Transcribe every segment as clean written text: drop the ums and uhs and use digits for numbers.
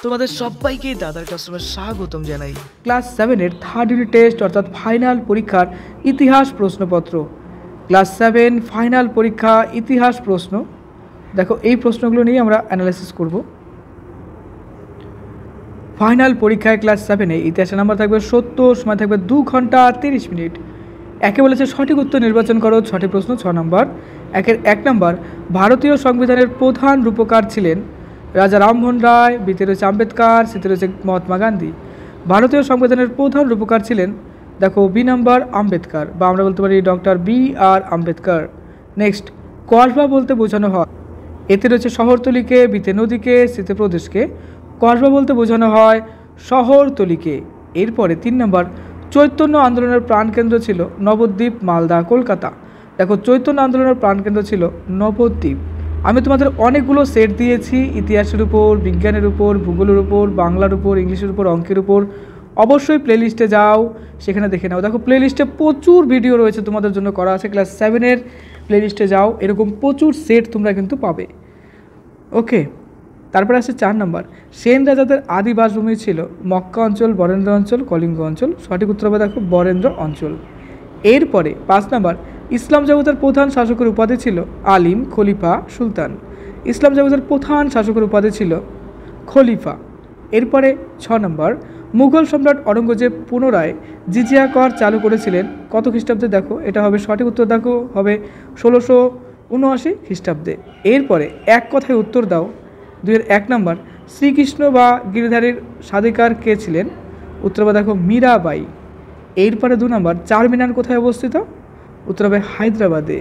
তোমাদের সবাইকে দাদার ক্লাসরুমে স্বাগতম জানাই। ক্লাস 7-এর থার্ড ইউনিট টেস্ট অর্থাৎ ফাইনাল পরীক্ষার ইতিহাস প্রশ্নপত্র। ক্লাস 7 ফাইনাল পরীক্ষা ইতিহাস প্রশ্ন। দেখো এই প্রশ্নগুলো নিয়ে আমরা অ্যানালাইসিস করব। ফাইনাল পরীক্ষায় ক্লাস 7-এ ইতিহাসের নাম্বার থাকবে 70, সময় থাকবে 2 ঘন্টা 30 মিনিট। একে বলেছে সঠিক উত্তর নির্বাচন করো। 6টি প্রশ্ন, 6 নম্বর। 1 নম্বর, ভারতীয় সংবিধানের প্রধান রূপকার ছিলেন রাজা রামমোহন রায়। বিতে রয়েছে আম্বেদকর, সিতে রয়েছে মহাত্মা গান্ধী। ভারতীয় সংবিধানের প্রধান রূপকার ছিলেন, দেখো বি নম্বর, আম্বেদকর, বা আমরা বলতে পারি doctor B.R. Ambedkar. Next, Kasba বলতে বোঝানো হয়, এতে রয়েছে শহরতলিকে, বিতে নদীকে, সিতে প্রদেশকে। কসবা বলতে বোঝানো হয় শহরতলিকে। এরপরে 3 নম্বর, চৈতন্য আন্দোলনের প্রাণকেন্দ্র ছিল নবদ্বীপ, মালদা, কলকাতা। দেখো চৈতন্য আন্দোলনের প্রাণকেন্দ্র ছিল নবদ্বীপ। আমি তোমাদের অনেকগুলো সেট দিয়েছি ইতিহাসের উপর, বিজ্ঞানের উপর, ভূগোলের উপর, বাংলার উপর, ইংলিশের উপর, অঙ্কের উপর। অবশ্যই প্লেলিস্টে যাও, সেখানে দেখে নাও। দেখো প্লেলিস্টে প্রচুর ভিডিও রয়েছে তোমাদের জন্য করা আছে। ক্লাস 7-এর প্লেলিস্টে যাও, এরকম প্রচুর সেট তোমরা কিন্তু পাবে। ওকে, তারপরে আসছে 4 নম্বর, সেন রাজাদের আদি বাসভূমি ছিল মক্কা অঞ্চল, বরেন্দ্র অঞ্চল, কলিঙ্গ অঞ্চল। সঠিক উত্তর হবে দেখো বরেন্দ্র অঞ্চল। এরপরে 5 নম্বর, ইসলাম জগতের প্রধান শাসকের উপাধি ছিল আলিম, খলিফা, সুলতান। ইসলাম জগতের প্রধান শাসকের উপাধি ছিল খলিফা। এরপরে 6 নম্বর, মুঘল সম্রাট অরঙ্গজেব পুনরায় জিজিয়া কর চালু করেছিলেন কত খ্রিস্টাব্দে? দেখো এটা হবে সঠিক উত্তর, দেখো হবে 1679 খ্রিস্টাব্দে। এরপরে এক কথায় উত্তর দাও। 2-1 নম্বর, শ্রীকৃষ্ণ বা গিরিধারীর স্বাধিকার কে ছিলেন? উত্তর হবে দেখো মীরাবাই। এরপরে 2 নম্বর, চারমিনার কোথায় অবস্থিত? উত্তর হবে হায়দ্রাবাদে।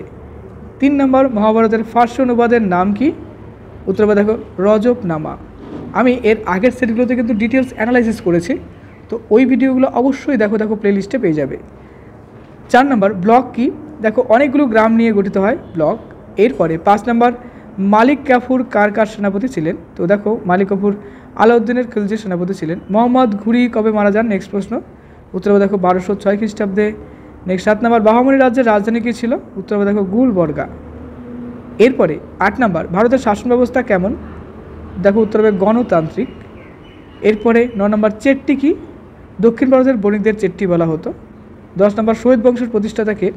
3 নম্বর, মহাভারতের ফার্সি অনুবাদের নাম কি? উত্তর হবে দেখো রজবনামা। আমি এর আগের সেটগুলোতে কিন্তু ডিটেলস অ্যানালাইসিস করেছি, তো ওই ভিডিওগুলো অবশ্যই দেখো প্লেলিস্টে পেয়ে যাবে। 4 নম্বর, ব্লক কি? দেখো অনেকগুলো গ্রাম নিয়ে গঠিত হয় ব্লক। এরপরে 5 নম্বর, মালিক কাফুর কার সেনাপতি ছিলেন? তো দেখো মালিক কাফুর আলাউদ্দিনের খিলজির সেনাপতি ছিলেন। মোহাম্মদ ঘুরি কবে মারা যান? নেক্সট প্রশ্ন, উত্তর হবে দেখো 1206 খ্রিস্টাব্দে। নেক্সট 7 নম্বর, বাহামনি রাজ্যের রাজধানী কী ছিল? উত্তর হবে দেখো গুলবর্গা। এরপরে 8 নম্বর, ভারতের শাসন ব্যবস্থা কেমন? দেখো উত্তর হবে গণতান্ত্রিক। এরপরে 9 নম্বর, চেট্টি কি? দক্ষিণ ভারতের বণিকদের চেট্টি বলা হতো। 10 নম্বর, শহীদ বংশের প্রতিষ্ঠাতাকে?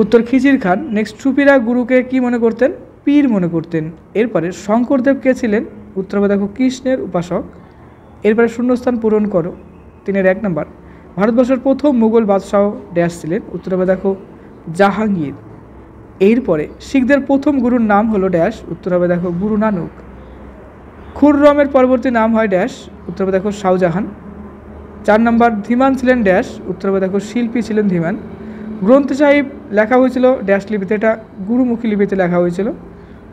উত্তর খিজির খান। নেক্সট, সুফিরা গুরুকে কি মনে করতেন? পীর মনে করতেন। এরপরে শঙ্করদেব কে ছিলেন? উত্তর হবে দেখো কৃষ্ণের উপাসক। এরপরে শূন্যস্থান পূরণ করো। 3-1 নম্বর, ভারতবর্ষের প্রথম মুঘল বাদশাহ ড্যাশ ছিলেন? উত্তর হবে দেখো জাহাঙ্গীর। এরপরে শিখদের প্রথম গুরুর নাম হলো ড্যাশ? উত্তর হবে দেখো গুরু নানক। খুররমের পরবর্তী নাম হয় ড্যাশ? উত্তর হবে দেখো শাহজাহান। 4 নম্বর, ধীমান ছিলেন ড্যাশ? উত্তর হবে দেখো শিল্পী ছিলেন ধীমান। গ্রন্থ সাহিব লেখা হয়েছিল ড্যাশ লিপিতে? এটা গুরুমুখী লিপিতে লেখা হয়েছিল।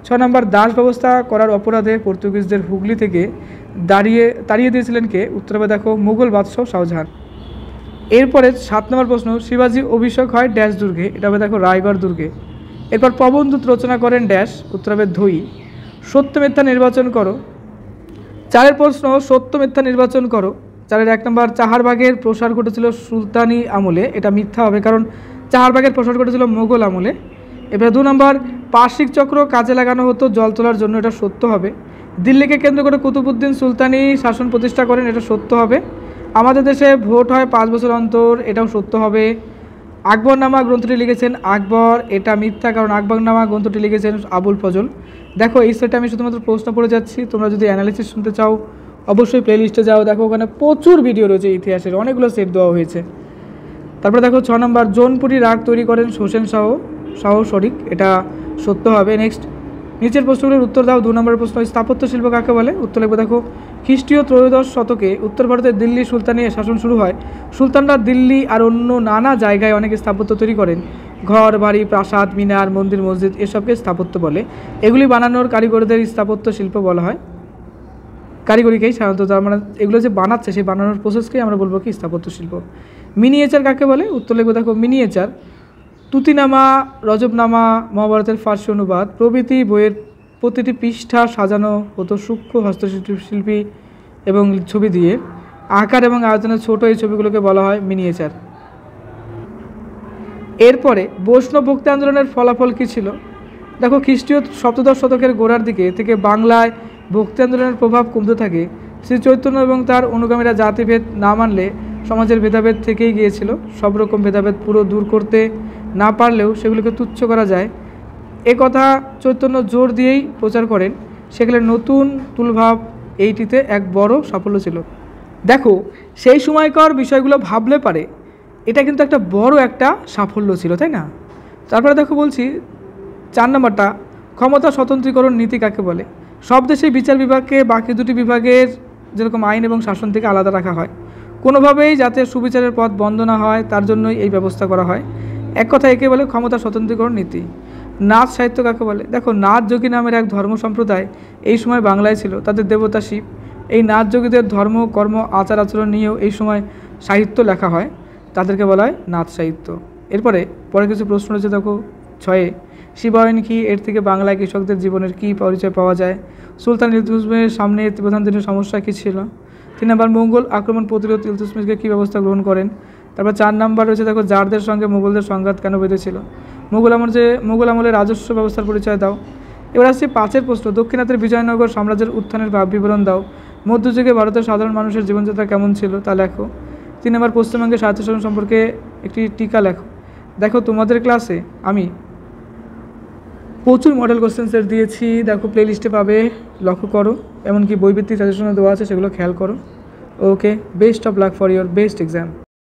6 নম্বর, দাস ব্যবস্থা করার অপরাধে পর্তুগিজদের হুগলি থেকে তাড়িয়ে দিয়েছিলেন কে? উত্তর হবে দেখো মুঘল বাদশাহ শাহজাহান। এরপরে 7 নম্বর প্রশ্ন, শিবাজি অভিষেক হয় ড্যাশ দুর্গে? এটা হবে দেখো রায়গড় দুর্গে। এরপর প্রবন্ধ রচনা করেন ড্যাশ? উত্তর হবে ধই। সত্য মিথ্যা নির্বাচন করো। 4 প্রশ্ন, সত্য মিথ্যা নির্বাচন করো। 4-1 নম্বর, চাহারবাগের প্রসার ঘটেছিল সুলতানি আমলে? এটা মিথ্যা হবে, কারণ চাহারবাগের প্রসার ঘটেছিল মোগল আমলে। এবার 2 নম্বর, পার্শ্বিক চক্র কাজে লাগানো হতো জল তোলার জন্য? এটা সত্য হবে। দিল্লিকে কেন্দ্র করে কুতুবউদ্দিন সুলতানি শাসন প্রতিষ্ঠা করেন? এটা সত্য হবে। আমাদের দেশে ভোট হয় 5 বছর অন্তর? এটাও সত্য হবে। আকবরনামা গ্রন্থটি লিখেছেন আকবর? এটা মিথ্যা, কারণ আকবরনামা গ্রন্থটি লিখেছেন আবুল ফজল। দেখো এই সেটে আমি শুধুমাত্র প্রশ্ন পড়ে যাচ্ছি, তোমরা যদি অ্যানালিসিস শুনতে চাও অবশ্যই প্লেলিস্টে যাও, দেখো ওখানে প্রচুর ভিডিও রয়েছে, ইতিহাসের অনেকগুলো সেট দেওয়া হয়েছে। তারপরে দেখো 6 নম্বর, জৌনপুরি রাগ তৈরি করেন হোসেন শাহ শরিক? এটা সত্য হবে। নেক্সট, নিচের প্রশ্নগুলোর উত্তর দাও। 2 নম্বরের প্রশ্ন, স্থাপত্য শিল্প কাকে বলে? উত্তর লিখবে দেখো খ্রিস্টীয় 13শ শতকে উত্তর ভারতের দিল্লি সুলতানি শাসন শুরু হয়। সুলতানরা দিল্লি আর অন্য নানা জায়গায় অনেক স্থাপত্য তৈরি করেন। ঘর বাড়ি, প্রাসাদ, মিনার, মন্দির, মসজিদ এসবকে স্থাপত্য বলে। এগুলি বানানোর কারিগরদের স্থাপত্য শিল্প বলা হয়। কারিগরিকেই সাধারণত, মানে এগুলো যে বানাচ্ছে সেই বানানোর প্রসেসকেই আমরা বলবো কি স্থাপত্য শিল্প। মিনিয়েচার কাকে বলে? উত্তর লিখবে দেখো মিনিয়েচার। তুতিনামা, রজবনামা, মহাভারতের ফার্সি অনুবাদ প্রভৃতি বইয়ের প্রতিটি পৃষ্ঠা সাজানো হতো সূক্ষ্ম হস্তশিল্পী এবং ছবি দিয়ে। আকার এবং আয়তনের ছোট এই ছবিগুলোকে বলা হয় মিনিয়েচার। এরপরে বৈষ্ণব ভক্তি আন্দোলনের ফলাফল কী ছিল? দেখো খ্রিস্টীয় 17শ শতকের গোড়ার দিকে থেকে বাংলায় ভক্তি আন্দোলনের প্রভাব কমতে থাকে। শ্রী চৈতন্য এবং তার অনুগামীরা জাতিভেদ না মানলে সমাজের ভেদাভেদ থেকেই গিয়েছিল। সব রকম ভেদাভেদ পুরো দূর করতে না পারলেও সেগুলোকে তুচ্ছ করা যায়, এ কথা চৈতন্য জোর দিয়েই প্রচার করেন। সেখানে নতুন তুলভাব এইটিতে এক বড় সাফল্য ছিল। দেখো, সেই সময়কার বিষয়গুলো ভাবলে পারে এটা কিন্তু একটা বড় একটা সাফল্য ছিল, তাই না? তারপরে দেখো বলছি 4 নম্বরটা, ক্ষমতা স্বতন্ত্রীকরণ নীতি কাকে বলে? সব দেশে বিচার বিভাগকে বাকি দুটি বিভাগের যেরকম আইন এবং শাসন থেকে আলাদা রাখা হয়, কোনোভাবেই যাতে সুবিচারের পথ বন্ধ না হয় তার জন্যই এই ব্যবস্থা করা হয়। এক কথা একে বলে ক্ষমতা স্বতন্ত্রীকরণ নীতি। নাচ সাহিত্য কাকে বলে? দেখো, নাচ যোগী নামের এক ধর্ম সম্প্রদায় এই সময় বাংলায় ছিল। তাদের দেবতা শিব। এই নাচ যোগীদের ধর্ম, কর্ম, আচার আচরণ নিয়েও এই সময় সাহিত্য লেখা হয়, তাদেরকে বলা হয় নাচ সাহিত্য। এরপরে কিছু প্রশ্ন রয়েছে। দেখো 6, শিবায়ন কি? এর থেকে বাংলায় কৃষকদের জীবনের কী পরিচয় পাওয়া যায়? সুলতান ইলতুৎমিশের সামনে প্রধান দিনের সমস্যা কী ছিল? 3 নম্বর, মঙ্গল আক্রমণ প্রতিরোধ ইলতুৎমিশকে কী ব্যবস্থা গ্রহণ করেন? তারপর 4 নম্বর রয়েছে, দেখো জারদের সঙ্গে মুঘলদের সংঘাত কেন বেঁধেছিল? মুঘল আমলে রাজস্ব ব্যবস্থার পরিচয় দাও। এবার আসছে 5 প্রশ্ন, দক্ষিণাতের বিজয়নগর সাম্রাজ্যের উত্থানের বিবরণ দাও। মধ্যযুগে ভারতের সাধারণ মানুষের জীবনযাত্রা কেমন ছিল তা লেখো। 3 নম্বর, পশ্চিমবঙ্গের স্বায়ত্তশাসন সম্পর্কে একটি টিকা লেখো। দেখো, তোমাদের ক্লাসে আমি প্রচুর মডেল কোশ্চেন সেট দিয়েছি, দেখো প্লেলিস্টে পাবে, লক্ষ্য করো। এমনকি বইভিত্তিক সাজেশনও দেওয়া আছে, সেগুলো খেয়াল করো। Okay, best of luck for your best exam.